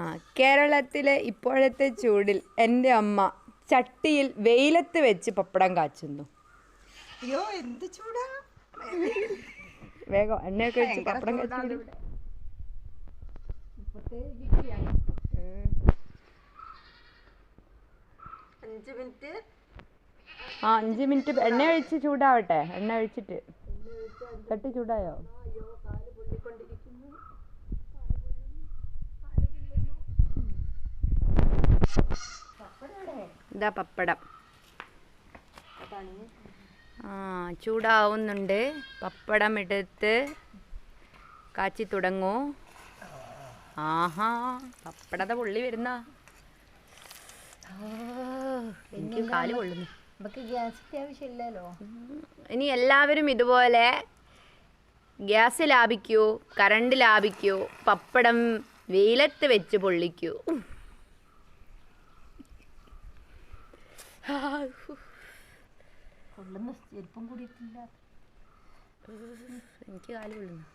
ആ കേരളത്തിലെ ഇപ്പോഴത്തെ ചൂടിൽ എൻ്റെ അമ്മ ചട്ടിയിൽ വെയിലത്ത് വെച്ച് പപ്പടം കാച്ചുന്നു. അയ്യോ എന്ത് ചൂടാ! വേഗം എണ്ണയൊക്കെ വെച്ച് പപ്പടം കാച്ചു. 5 മിനിറ്റ്. ആ 5 മിനിറ്റ് എണ്ണ ഒഴിച്ച് ചൂടാവട്ടെ. എണ്ണ ഒഴിച്ചിട്ട് ചട്ടി ചൂടായോ? ഇതാ പപ്പടം. ആ ചൂടാവുന്നുണ്ട്. പപ്പടം എടുത്ത് കാച്ചി തുടങ്ങൂ. ആഹാ പപ്പടത്തെ പൊള്ളി വരുന്ന എനിക്ക് കാല് പൊള്ളുന്നു. നമുക്ക് ഗ്യാസിന്റെ ആവശ്യമില്ലല്ലോ. ഇനി എല്ലാവരും ഇതുപോലെ ഗ്യാസ് ലാഭിക്കൂ, കറണ്ട് ലാഭിക്കൂ, പപ്പടം വെയിലത്ത് വെച്ച് പൊള്ളിക്കൂ. എനിക്ക് കാല് പൊള്ളുന്നു.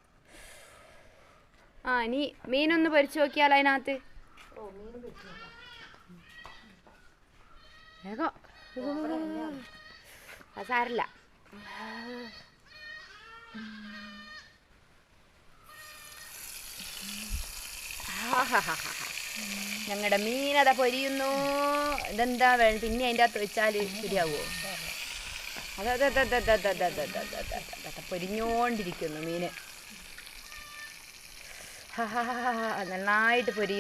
ആ ഇനി മീനൊന്ന് പൊരിച്ചു നോക്കിയാലോ അതിനകത്ത്. വേഗം അത് സാരില്ല. ഞങ്ങളുടെ മീനത പൊരിയുന്നു. ഇതെന്താ പിന്നെ അതിൻ്റെ അകത്ത് വെച്ചാൽ ശരിയാവുമോ? പൊരിഞ്ഞോണ്ടിരിക്കുന്നു മീന്. നന്നായിട്ട് പൊരിയുന്നു.